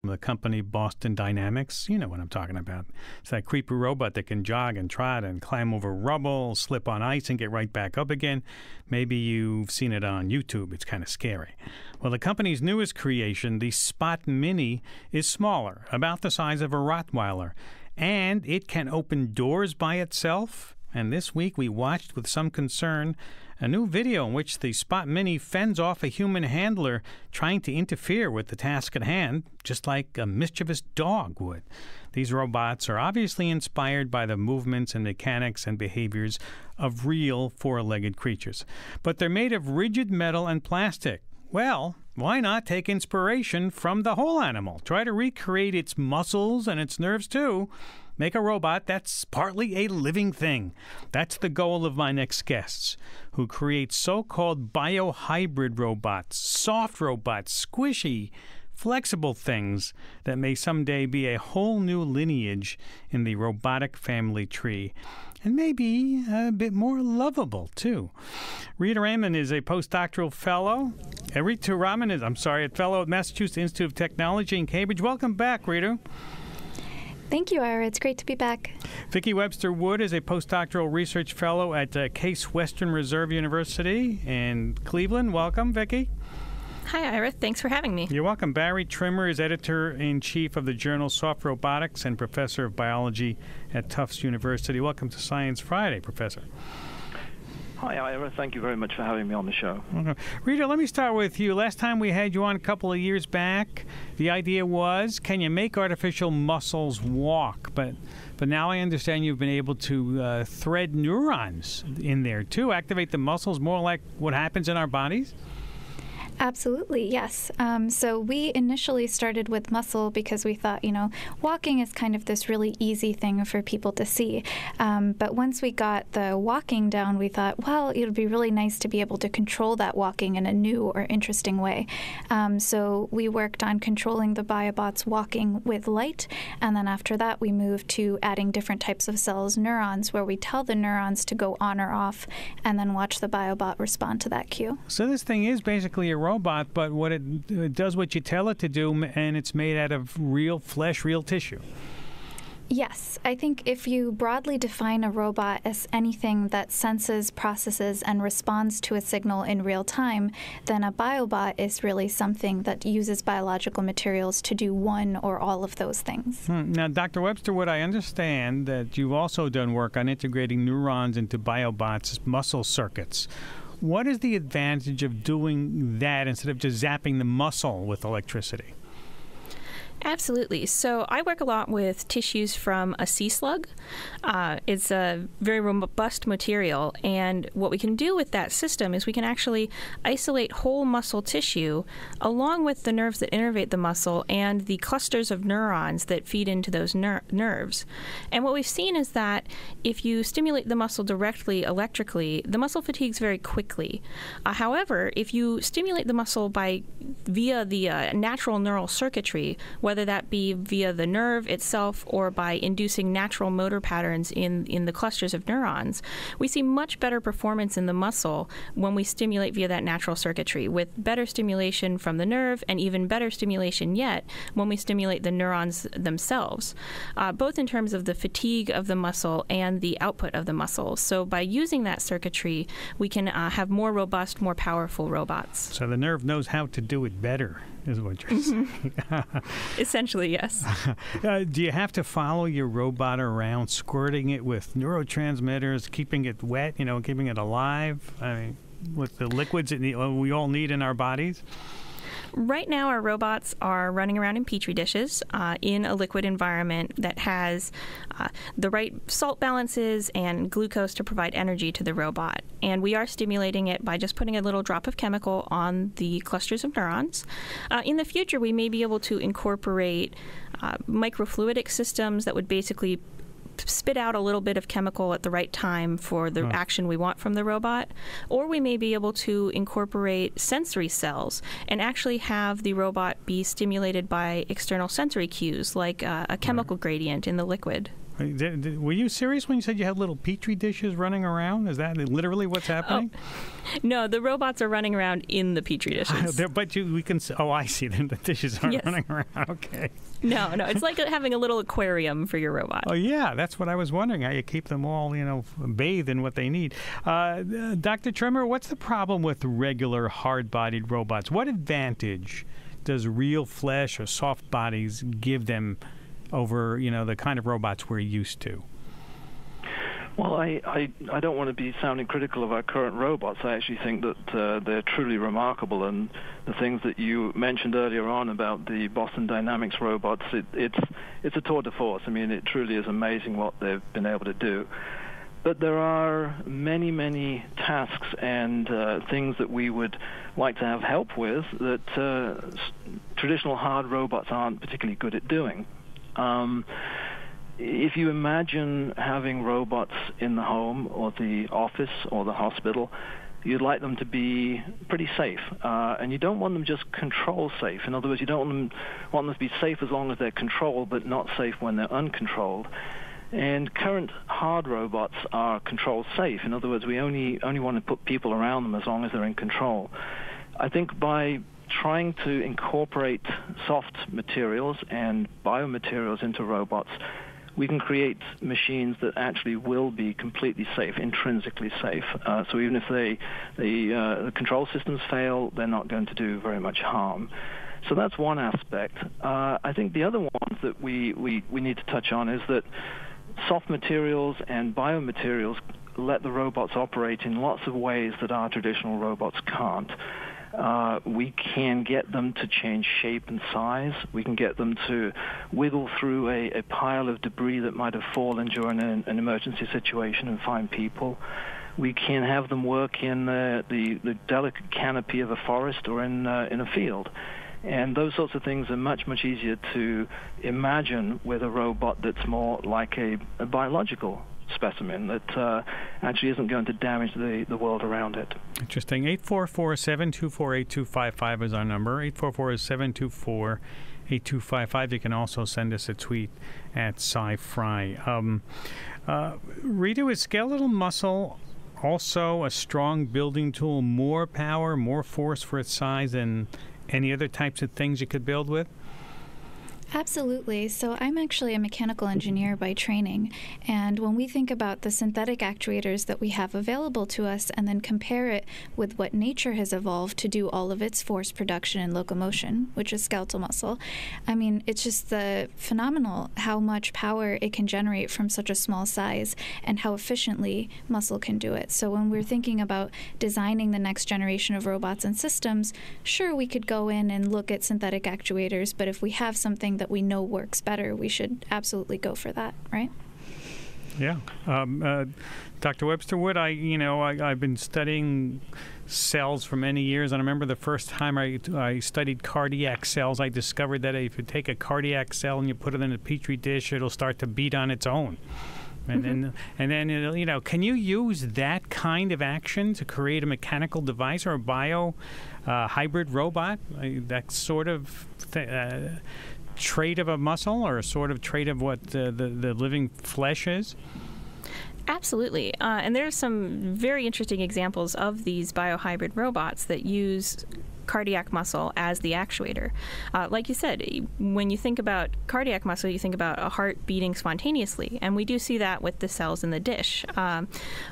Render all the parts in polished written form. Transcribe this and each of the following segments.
the company Boston Dynamics. You know what I'm talking about. It's that creepy robot that can jog and trot and climb over rubble, slip on ice, and get right back up again. Maybe you've seen it on YouTube. It's kind of scary. Well, the company's newest creation, the Spot Mini, is smaller, about the size of a Rottweiler, and it can open doors by itself. And this week we watched with some concern a new video in which the Spot Mini fends off a human handler trying to interfere with the task at hand, just like a mischievous dog would. These robots are obviously inspired by the movements and mechanics and behaviors of real four-legged creatures. But they're made of rigid metal and plastic. Well, why not take inspiration from the whole animal? Try to recreate its muscles and its nerves, too. Make a robot that's partly a living thing. That's the goal of my next guests, who create so-called biohybrid robots, soft robots, squishy, flexible things that may someday be a whole new lineage in the robotic family tree. And maybe a bit more lovable, too. Rita Raymond is a postdoctoral fellow. Rita Raman is, a fellow at Massachusetts Institute of Technology in Cambridge. Welcome back, Rita. Thank you, Ira. It's great to be back. Vicki Webster-Wood is a postdoctoral research fellow at Case Western Reserve University in Cleveland. Welcome, Vicki. Hi, Ira. Thanks for having me. You're welcome. Barry Trimmer is editor-in-chief of the journal Soft Robotics and professor of biology at Tufts University. Welcome to Science Friday, Professor. Hi, Ira. Thank you very much for having me on the show. Okay. Rita, let me start with you. Last time we had you on a couple of years back, the idea was, can you make artificial muscles walk? But now I understand you've been able to thread neurons in there, too, activate the muscles more like what happens in our bodies? Absolutely, yes. So we initially started with muscle because we thought, walking is kind of this really easy thing for people to see. But once we got the walking down, we thought, well, it would be really nice to be able to control that walking in a new or interesting way. So we worked on controlling the biobots walking with light. And then after that, we moved to adding different types of cells, neurons, where we tell the neurons to go on or off and then watch the biobot respond to that cue. So this thing is basically a robot, but what it does what you tell it to do, and it's made out of real flesh, real tissue. Yes. I think if you broadly define a robot as anything that senses, processes, and responds to a signal in real time, then a biobot is really something that uses biological materials to do one or all of those things. Now, Dr. Webster-Wood, I understand that you've also done work on integrating neurons into biobots' muscle circuits. What is the advantage of doing that instead of just zapping the muscle with electricity? Absolutely. So I work a lot with tissues from a sea slug. It's a very robust material, and what we can do with that system is we can actually isolate whole muscle tissue along with the nerves that innervate the muscle and the clusters of neurons that feed into those nerves. And what we've seen is that if you stimulate the muscle directly electrically, the muscle fatigues very quickly. However, if you stimulate the muscle via the natural neural circuitry, whether that be via the nerve itself or by inducing natural motor patterns in the clusters of neurons, we see much better performance in the muscle when we stimulate via that natural circuitry, with better stimulation from the nerve and even better stimulation yet when we stimulate the neurons themselves, both in terms of the fatigue of the muscle and the output of the muscle. So by using that circuitry, we can have more robust, more powerful robots. So the nerve knows how to do it better, is what you're saying. Essentially, yes. Do you have to follow your robot around, squirting it with neurotransmitters, keeping it wet, keeping it alive? I mean, with the liquids that we all need in our bodies? Right now, our robots are running around in petri dishes in a liquid environment that has the right salt balances and glucose to provide energy to the robot. And we are stimulating it by just putting a little drop of chemical on the clusters of neurons. In the future, we may be able to incorporate microfluidic systems that would basically spit out a little bit of chemical at the right time for the action we want from the robot. Or we may be able to incorporate sensory cells and actually have the robot be stimulated by external sensory cues, like a chemical gradient in the liquid. Were you serious when you said you had little petri dishes running around? Is that literally what's happening? No, the robots are running around in the petri dishes. But we can. Oh, I see. The dishes aren't running around. Okay. No, it's like having a little aquarium for your robot. Oh yeah, that's what I was wondering. How you keep them all, bathed in what they need. Dr. Trimmer, what's the problem with regular hard-bodied robots? What advantage does real flesh or soft bodies give them over, the kind of robots we're used to? Well, I don't want to be sounding critical of our current robots. I actually think that they're truly remarkable, and the things that you mentioned earlier on about the Boston Dynamics robots, it's a tour de force. I mean, it truly is amazing what they've been able to do. But there are many, many tasks and things that we would like to have help with that traditional hard robots aren't particularly good at doing. If you imagine having robots in the home or the office or the hospital, you'd like them to be pretty safe. And you don't want them just control safe. In other words, you don't want them to be safe as long as they're controlled, but not safe when they're uncontrolled. And current hard robots are control safe. In other words, we only want to put people around them as long as they're in control. I think by trying to incorporate soft materials and biomaterials into robots, we can create machines that actually will be completely safe, intrinsically safe. So even if the control systems fail, they're not going to do very much harm. So that's one aspect. I think the other one that we need to touch on is that soft materials and biomaterials let the robots operate in lots of ways that our traditional robots can't. We can get them to change shape and size. We can get them to wiggle through a pile of debris that might have fallen during an emergency situation and find people. We can have them work in the delicate canopy of a forest or in a field. And those sorts of things are much, much easier to imagine with a robot that's more like a biological specimen that actually isn't going to damage the world around it. Interesting. 844-724-8255 is our number. 844-724-8255. You can also send us a tweet at SciFri. Rita, is skeletal muscle also a strong building tool, more power, more force for its size than any other types of things you could build with? Absolutely. So I'm actually a mechanical engineer by training, and when we think about the synthetic actuators that we have available to us and then compare it with what nature has evolved to do all of its force production and locomotion, which is skeletal muscle, I mean, it's just phenomenal how much power it can generate from such a small size and how efficiently muscle can do it. So when we're thinking about designing the next generation of robots and systems, sure, we could go in and look at synthetic actuators, but if we have something that we know works better, we should absolutely go for that, right? Yeah. Dr. Webster Wood, I've been studying cells for many years, and I remember the first time I studied cardiac cells, I discovered that if you take a cardiac cell and you put it in a petri dish, it'll start to beat on its own. And then it'll, can you use that kind of action to create a mechanical device or a bio hybrid robot? That sort of trait of a muscle, or a sort of trait of what the living flesh is? Absolutely. And there's some very interesting examples of these biohybrid robots that use cardiac muscle as the actuator. Like you said, when you think about cardiac muscle, you think about a heart beating spontaneously, and we do see that with the cells in the dish.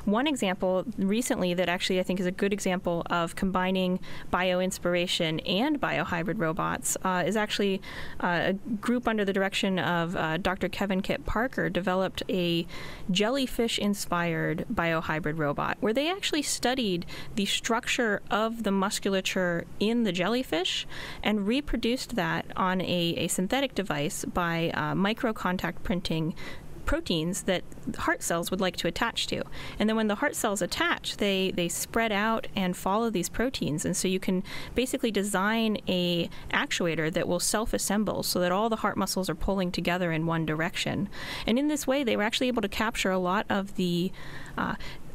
One example recently that actually I think is a good example of combining bio-inspiration and biohybrid robots is actually a group under the direction of Dr. Kevin Kit Parker developed a jellyfish-inspired biohybrid robot where they actually studied the structure of the musculature in the jellyfish and reproduced that on a synthetic device by micro-contact printing proteins that heart cells would like to attach to. And then when the heart cells attach, they spread out and follow these proteins. And so you can basically design a actuator that will self-assemble so that all the heart muscles are pulling together in one direction. And in this way, they were actually able to capture a lot of the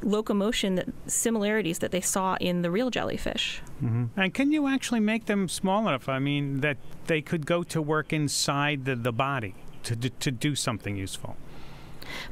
locomotion similarities that they saw in the real jellyfish. Mm-hmm. And can you actually make them small enough, that they could go to work inside the body to do something useful?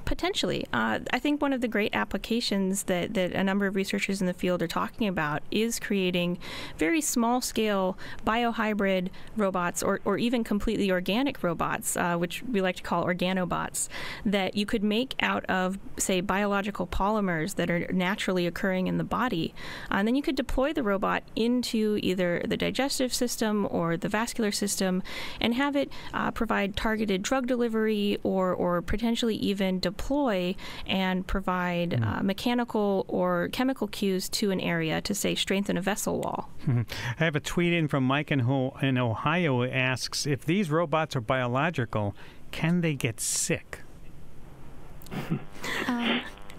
Potentially. I think one of the great applications that a number of researchers in the field are talking about is creating very small-scale biohybrid robots or even completely organic robots, which we like to call organobots, that you could make out of, say, biological polymers that are naturally occurring in the body. And then you could deploy the robot into either the digestive system or the vascular system and have it provide targeted drug delivery or potentially even deploy and provide mechanical or chemical cues to an area to, say, strengthen a vessel wall. I have a tweet in from Mike in Ohio who asks, if these robots are biological, can they get sick?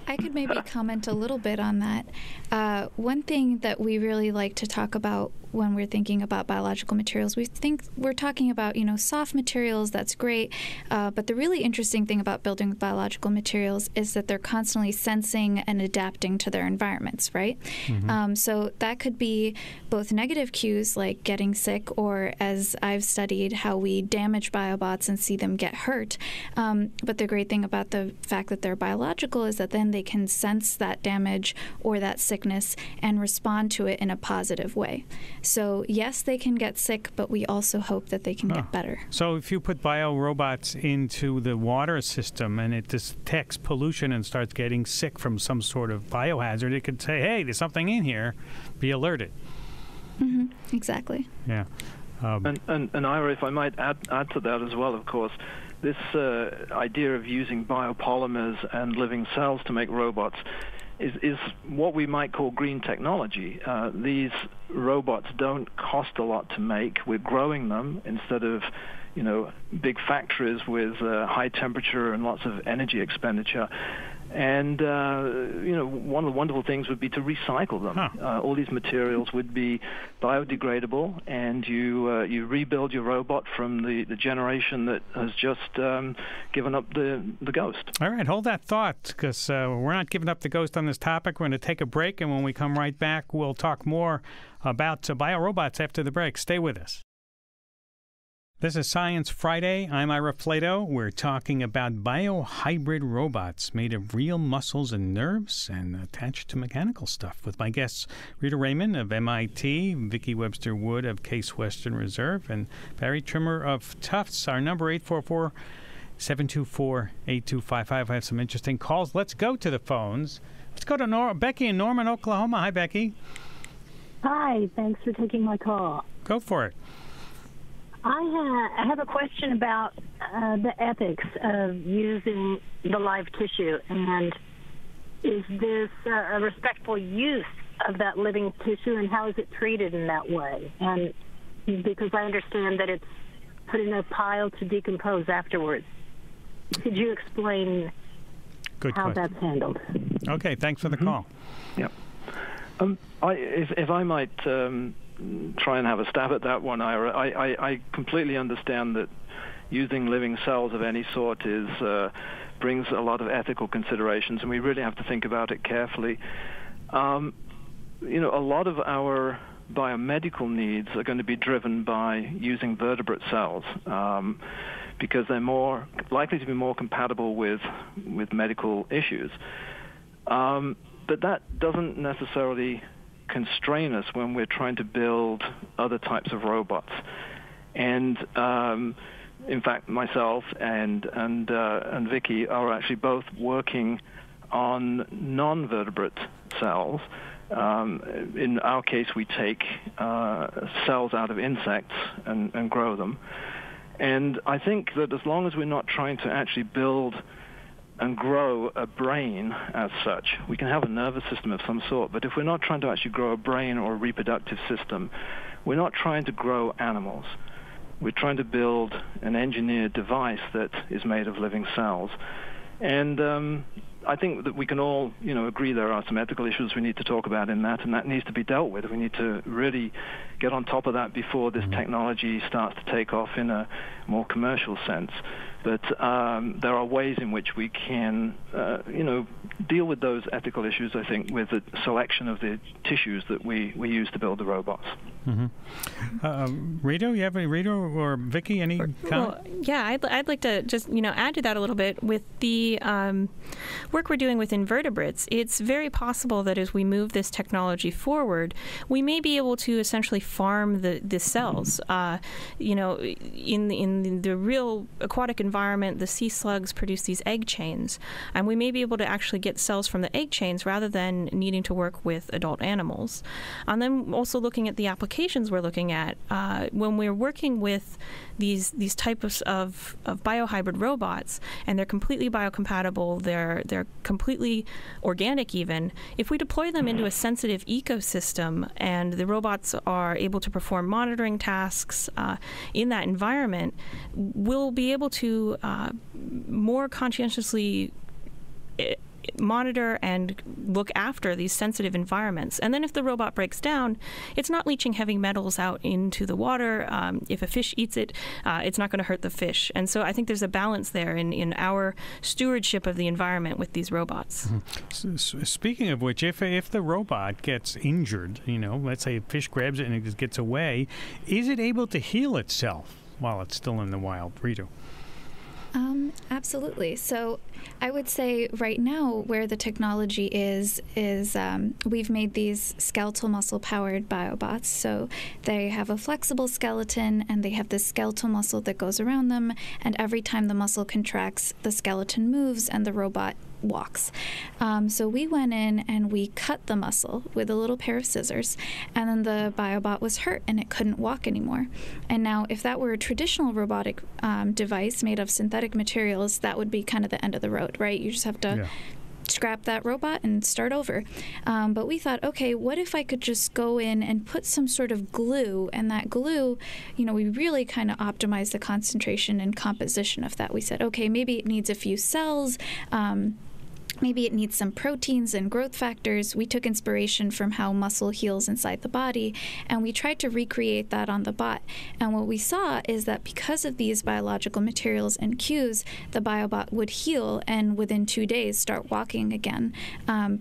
I could maybe comment a little bit on that. One thing that we really like to talk about when we're thinking about biological materials, we're talking about, soft materials, that's great. But the really interesting thing about building with biological materials is that they're constantly sensing and adapting to their environments, right? So that could be both negative cues like getting sick, or as I've studied, how we damage biobots and see them get hurt. But the great thing about the fact that they're biological is that then they can sense that damage or that sickness and respond to it in a positive way. So yes, they can get sick, but we also hope that they can get better. So if you put biorobots into the water system and it detects pollution and starts getting sick from some sort of biohazard, it could say, hey, there's something in here, be alerted. Exactly. Yeah. And Ira, if I might add to that as well, of course, this idea of using biopolymers and living cells to make robots is what we might call green technology. These robots don't cost a lot to make. We're growing them instead of, big factories with high temperature and lots of energy expenditure. And, one of the wonderful things would be to recycle them. All these materials would be biodegradable, and you rebuild your robot from the generation that has just given up the ghost. All right, hold that thought, because we're not giving up the ghost on this topic. We're going to take a break, and when we come right back, we'll talk more about biorobots after the break. Stay with us. This is Science Friday. I'm Ira Flato. We're talking about biohybrid robots made of real muscles and nerves and attached to mechanical stuff with my guests Rita Raymond of MIT, Vicki Webster Wood of Case Western Reserve, and Barry Trimmer of Tufts. Our number 844-724-8255. I have some interesting calls. Let's go to the phones. Let's go to Becky in Norman, Oklahoma. Hi, Becky. Hi. Thanks for taking my call. Go for it. I have a question about the ethics of using the live tissue, and is this a respectful use of that living tissue, and how is it treated in that way? And because I understand that it's put in a pile to decompose afterwards. Could you explain how that's handled? Okay, thanks for the call. Yeah. If I might try and have a stab at that one, Ira. I completely understand that using living cells of any sort brings a lot of ethical considerations, and we really have to think about it carefully. A lot of our biomedical needs are going to be driven by using vertebrate cells because they're more likely to be more compatible with medical issues. But that doesn't necessarily constrain us when we're trying to build other types of robots. And in fact, myself and Vicki are actually both working on non-vertebrate cells. In our case, we take cells out of insects and grow them. And I think that as long as we're not trying to actually build and grow a brain as such, we can have a nervous system of some sort, but if we're not trying to actually grow a brain or a reproductive system, we're not trying to grow animals. We're trying to build an engineered device that is made of living cells. And I think that we can all, agree there are some ethical issues we need to talk about in that, and that needs to be dealt with. We need to really get on top of that before this technology starts to take off in a more commercial sense. But there are ways in which we can, deal with those ethical issues, I think, with the selection of the tissues that we use to build the robots. Rito, you have any, Rito or Vicky, any comment? Well, yeah, I'd like to just add to that a little bit. With the work we're doing with invertebrates, it's very possible that as we move this technology forward, we may be able to essentially farm the cells. In the real aquatic environment, the sea slugs produce these egg chains, and we may be able to actually get cells from the egg chains rather than needing to work with adult animals. And then also looking at the applications we're looking at, when we're working with these types of biohybrid robots, and they're completely biocompatible, they're completely organic even, if we deploy them into a sensitive ecosystem and the robots are able to perform monitoring tasks in that environment, we'll be able to more conscientiously monitor and look after these sensitive environments. And then if the robot breaks down, it's not leaching heavy metals out into the water. If a fish eats it, it's not going to hurt the fish. And so I think there's a balance there in our stewardship of the environment with these robots. So, speaking of which, if the robot gets injured, let's say a fish grabs it and it just gets away, is it able to heal itself while it's still in the wild? Rito? Absolutely. So I would say right now where the technology is we've made these skeletal muscle powered biobots. So they have a flexible skeleton and they have this skeletal muscle that goes around them. And every time the muscle contracts, the skeleton moves and the robot walks. So we went in and we cut the muscle with a little pair of scissors, and then the biobot was hurt and it couldn't walk anymore. And now if that were a traditional robotic device made of synthetic materials, that would be kind of the end of the road, right? You just have to scrap that robot and start over. But we thought, okay, what if I could just go in and put some sort of glue, and that glue, we really kind of optimized the concentration and composition of that. We said, okay, maybe it needs a few cells, maybe it needs some proteins and growth factors. We took inspiration from how muscle heals inside the body, and we tried to recreate that on the bot. And what we saw is that because of these biological materials and cues, the biobot would heal and within 2 days start walking again,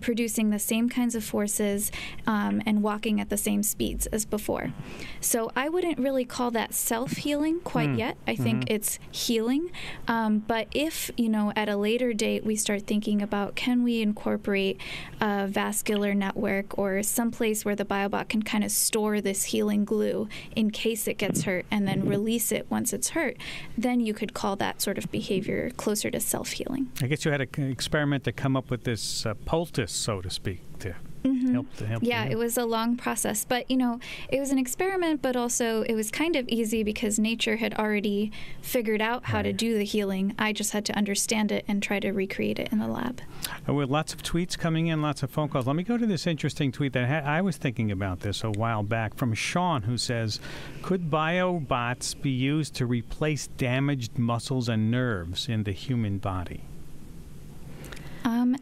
producing the same kinds of forces and walking at the same speeds as before. So I wouldn't really call that self-healing quite yet. I think it's healing. But if, at a later date we start thinking about, can we incorporate a vascular network or some place where the biobot can kind of store this healing glue in case it gets hurt and then release it once it's hurt, then you could call that sort of behavior closer to self-healing. I guess you had an experiment to come up with this poultice, so to speak, to help. Yeah, it was a long process, but it was an experiment, but also it was kind of easy because nature had already figured out how to do the healing. I just had to understand it and try to recreate it in the lab. With lots of tweets coming in, lots of phone calls. Let me go to this interesting tweet that I was thinking about this a while back from Sean, who says, could biobots be used to replace damaged muscles and nerves in the human body?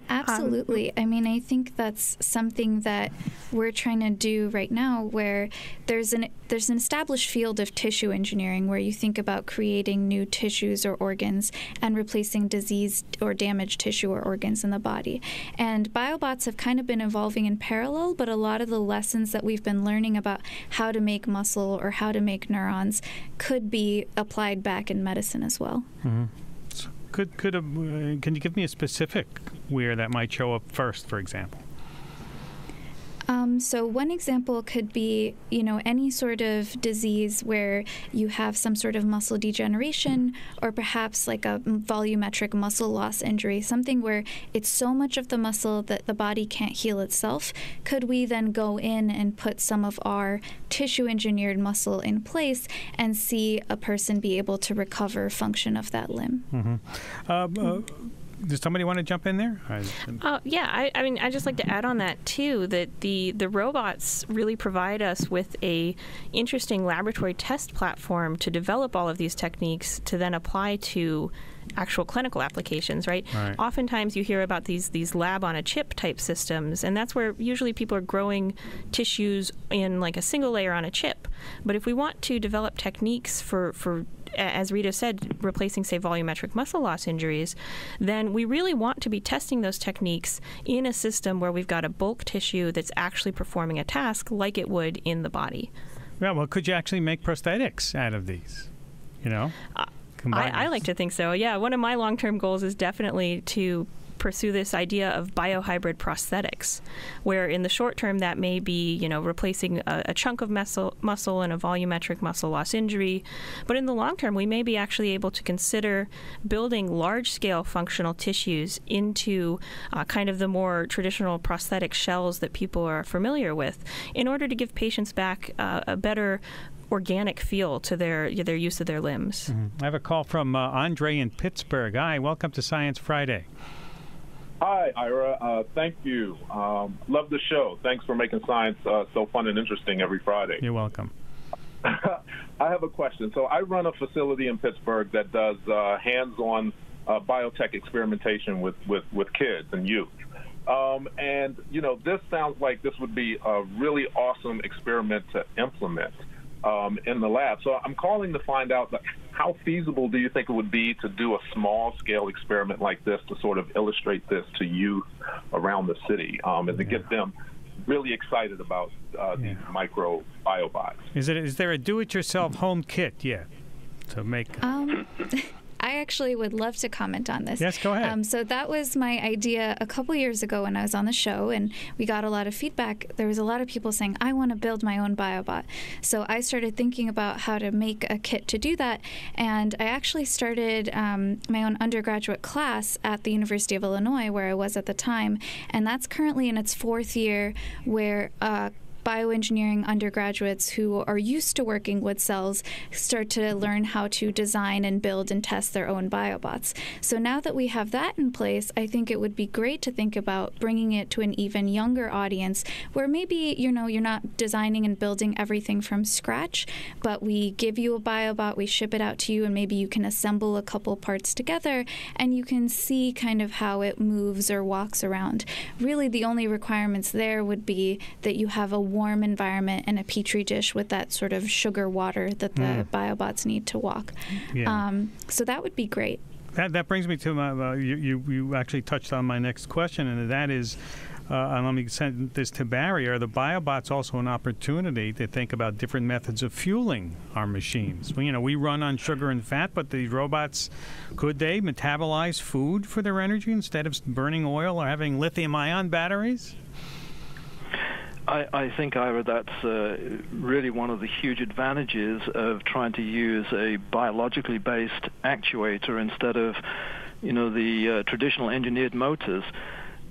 Absolutely. I mean, I think that's something that we're trying to do right now, where there's an established field of tissue engineering where you think about creating new tissues or organs and replacing diseased or damaged tissue or organs in the body. And biobots have kind of been evolving in parallel, but a lot of the lessons that we've been learning about how to make muscle or how to make neurons could be applied back in medicine as well. Mm-hmm. Can you give me a specific where that might show up first, for example? So one example could be, any sort of disease where you have some sort of muscle degeneration, or perhaps like a volumetric muscle loss injury, something where it's so much of the muscle that the body can't heal itself. Could we then go in and put some of our tissue-engineered muscle in place and see a person be able to recover function of that limb? Does somebody want to jump in there? I mean, I'd just like to add on that, too, that the robots really provide us with a interesting laboratory test platform to develop all of these techniques to then apply to actual clinical applications, right? Oftentimes you hear about these lab-on-a-chip type systems, and that's where usually people are growing tissues in like a single layer on a chip. But if we want to develop techniques for as Rita said, replacing, say, volumetric muscle loss injuries, then we really want to be testing those techniques in a system where we've got a bulk tissue that's actually performing a task like it would in the body. Yeah, well, could you actually make prosthetics out of these? You know? I like to think so. Yeah, one of my long-term goals is definitely to pursue this idea of biohybrid prosthetics, where in the short term that may be, replacing a chunk of muscle in a volumetric muscle loss injury, but in the long term we may be actually able to consider building large-scale functional tissues into kind of the more traditional prosthetic shells that people are familiar with, in order to give patients back a better organic feel to their use of their limbs. Mm-hmm. I have a call from Andre in Pittsburgh. Hi, welcome to Science Friday. Hi, Ira. Thank you. Love the show. Thanks for making science so fun and interesting every Friday. You're welcome. I have a question. So I run a facility in Pittsburgh that does hands-on biotech experimentation with kids and youth. And, this sounds like this would be a really awesome experiment to implement in the lab. So I'm calling to find out how feasible do you think it would be to do a small-scale experiment like this to sort of illustrate this to youth around the city and to get them really excited about these micro biobots? Is there a do-it-yourself home kit yet to make? I actually would love to comment on this. Yes, go ahead. So that was my idea a couple years ago when I was on the show, and we got a lot of feedback. There was a lot of people saying, I want to build my own biobot. So I started thinking about how to make a kit to do that, and I actually started my own undergraduate class at the University of Illinois, where I was at the time, and that's currently in its 4th year, where bioengineering undergraduates who are used to working with cells start to learn how to design and build and test their own biobots. So now that we have that in place, I think it would be great to think about bringing it to an even younger audience where maybe, you're not designing and building everything from scratch, but we give you a biobot, we ship it out to you, and maybe you can assemble a couple parts together and you can see kind of how it moves or walks around. Really, the only requirements there would be that you have a warm environment and a petri dish with that sort of sugar water that the biobots need to walk. Yeah. So that would be great. That brings me to my. You actually touched on my next question, and that is, and let me send this to Barry. Are the biobots also an opportunity to think about different methods of fueling our machines? We run on sugar and fat, but these robots, could they metabolize food for their energy instead of burning oil or having lithium-ion batteries? I think, Ira, that's really one of the huge advantages of trying to use a biologically based actuator instead of, the traditional engineered motors.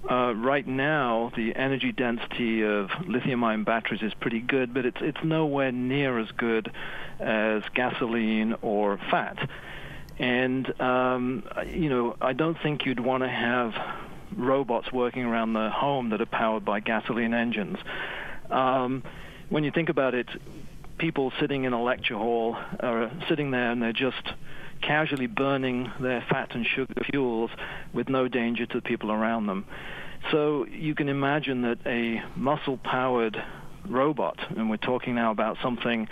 Right now, the energy density of lithium-ion batteries is pretty good, but it's nowhere near as good as gasoline or fat. And, I don't think you'd want to have robots working around the home that are powered by gasoline engines. When you think about it, people sitting in a lecture hall are sitting there and they're just casually burning their fat and sugar fuels with no danger to the people around them. So you can imagine that a muscle-powered robot, and we're talking now about something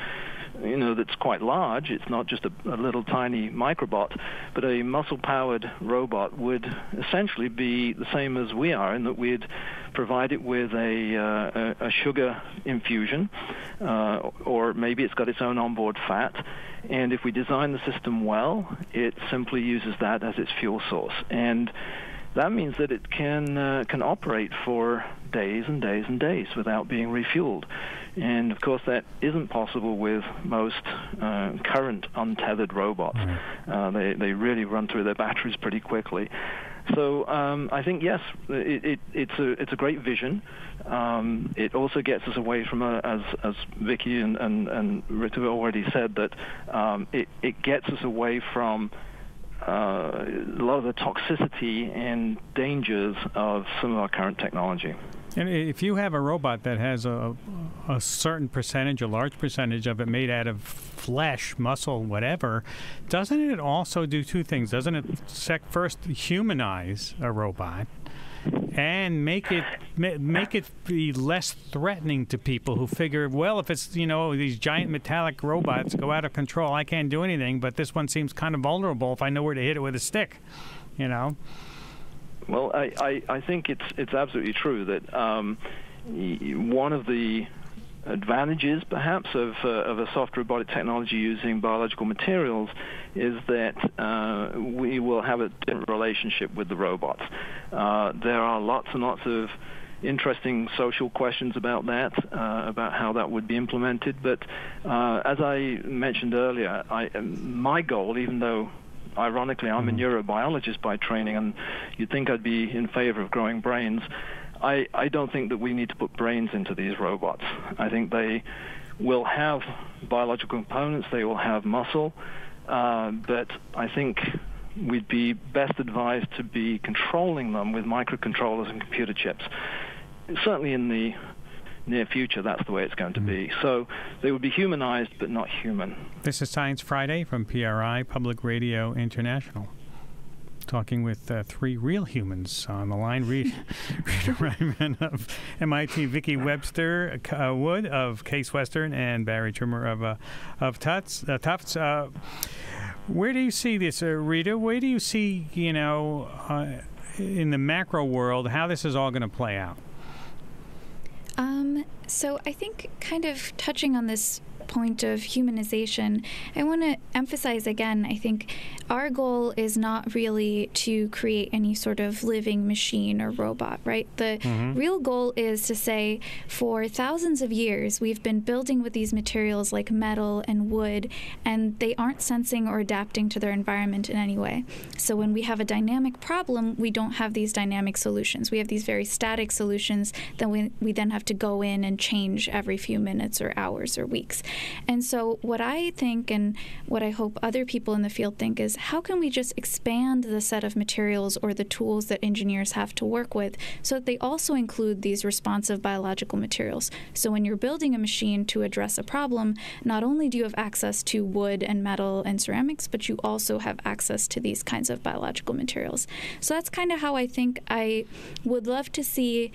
that's quite large. It's not just a little tiny microbot, but a muscle-powered robot would essentially be the same as we are in that we'd provide it with a sugar infusion, or maybe it's got its own onboard fat. And if we design the system well, it simply uses that as its fuel source. And that means that it can operate for days and days and days without being refueled. And, of course, that isn't possible with most current untethered robots. They really run through their batteries pretty quickly. So I think, yes, it's a great vision. It also gets us away from, as Vicky and Rita already said, that it gets us away from a lot of the toxicity and dangers of some of our current technology. And if you have a robot that has a certain percentage, a large percentage of it made out of flesh, muscle, whatever, doesn't it also do two things? Doesn't it first humanize a robot and make it be less threatening to people who figure, well, if it's, these giant metallic robots go out of control, I can't do anything, but this one seems kind of vulnerable if I know where to hit it with a stick, Well, I think it's absolutely true that one of the advantages, perhaps, of a soft robotic technology using biological materials is that we will have a different relationship with the robots. There are lots and lots of interesting social questions about that, about how that would be implemented. But as I mentioned earlier, my goal, even though ironically I'm a neurobiologist by training, and you'd think I'd be in favor of growing brains, I don't think that we need to put brains into these robots. I think they will have biological components, they will have muscle, but I think we'd be best advised to be controlling them with microcontrollers and computer chips. Certainly in the near future, that's the way it's going to be. So they would be humanized, but not human. This is Science Friday from PRI, Public Radio International. Talking with three real humans on the line. Rita Ryman of MIT, Vicki Webster Wood of Case Western, and Barry Trimmer of Tufts. Where do you see this, Rita? Where do you see, in the macro world, how this is all going to play out? So I think kind of touching on this point of humanization, I want to emphasize again, I think our goal is not really to create any sort of living machine or robot, right? The real goal is to say, for thousands of years, we've been building with these materials like metal and wood, and they aren't sensing or adapting to their environment in any way. So when we have a dynamic problem, we don't have these dynamic solutions. We have these very static solutions that we then have to go in and change every few minutes or hours or weeks. And so what I think, and what I hope other people in the field think, is how can we just expand the set of materials or the tools that engineers have to work with so that they also include these responsive biological materials? So when you're building a machine to address a problem, not only do you have access to wood and metal and ceramics, but you also have access to these kinds of biological materials. So that's kind of how I think I would love to see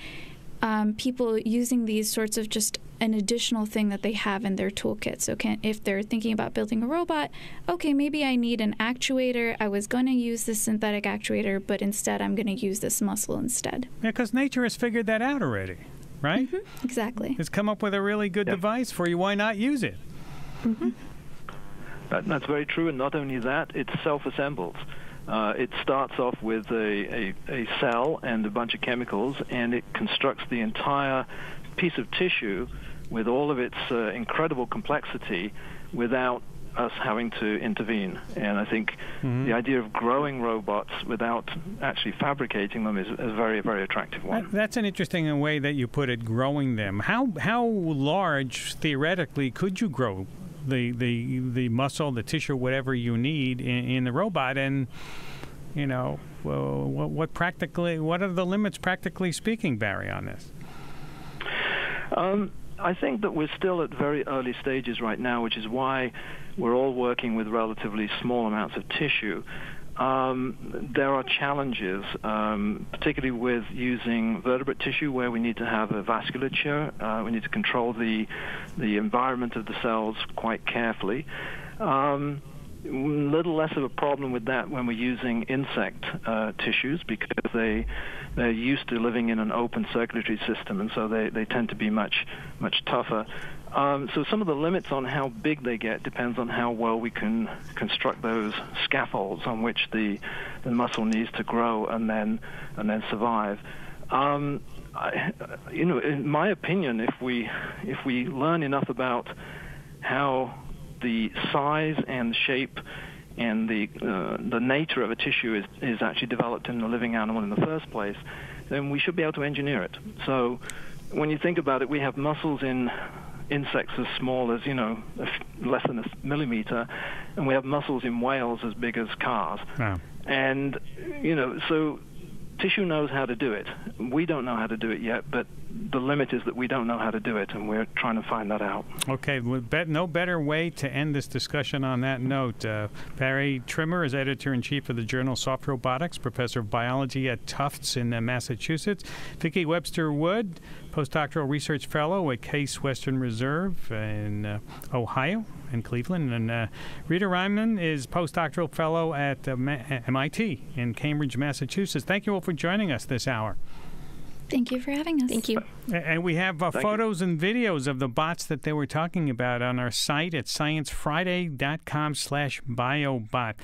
people using these sorts of just an additional thing that they have in their toolkit. So if they're thinking about building a robot, okay, maybe I need an actuator. I was going to use this synthetic actuator, but instead I'm going to use this muscle instead. Yeah, because nature has figured that out already, right? Exactly. It's come up with a really good device for you. Why not use it? That's very true, and not only that, it self-assembles. It starts off with a cell and a bunch of chemicals, and it constructs the entire piece of tissue with all of its incredible complexity without us having to intervene. And I think the idea of growing robots without actually fabricating them is a very, very attractive one. That's an interesting way that you put it, growing them. How large, theoretically, could you grow the muscle, the tissue, whatever you need in the robot? And, what are the limits, practically speaking, Barry, on this? I think that we're still at very early stages right now, which is why we're all working with relatively small amounts of tissue. There are challenges, particularly with using vertebrate tissue, where we need to have a vasculature. We need to control the environment of the cells quite carefully. Little less of a problem with that when we're using insect tissues, because they're used to living in an open circulatory system, and so they tend to be much tougher. So some of the limits on how big they get depends on how well we can construct those scaffolds on which the muscle needs to grow and then survive. In my opinion, if we learn enough about how the size and shape and the nature of a tissue is actually developed in the living animal in the first place, then we should be able to engineer it. So when you think about it, we have muscles in insects as small as, less than a millimeter, and we have muscles in whales as big as cars. Wow. And, so tissue knows how to do it. We don't know how to do it yet, but the limit is that we don't know how to do it, and we're trying to find that out. Okay, no better way to end this discussion on that note. Barry Trimmer is editor-in-chief of the journal Soft Robotics, professor of biology at Tufts in Massachusetts. Vicki Webster Wood, postdoctoral research fellow at Case Western Reserve in Ohio and Cleveland. And Rita Ryman is postdoctoral fellow at MIT in Cambridge, Massachusetts. Thank you all for joining us this hour. Thank you for having us. Thank you. And we have photos and videos of the bots that they were talking about on our site at sciencefriday.com/biobot.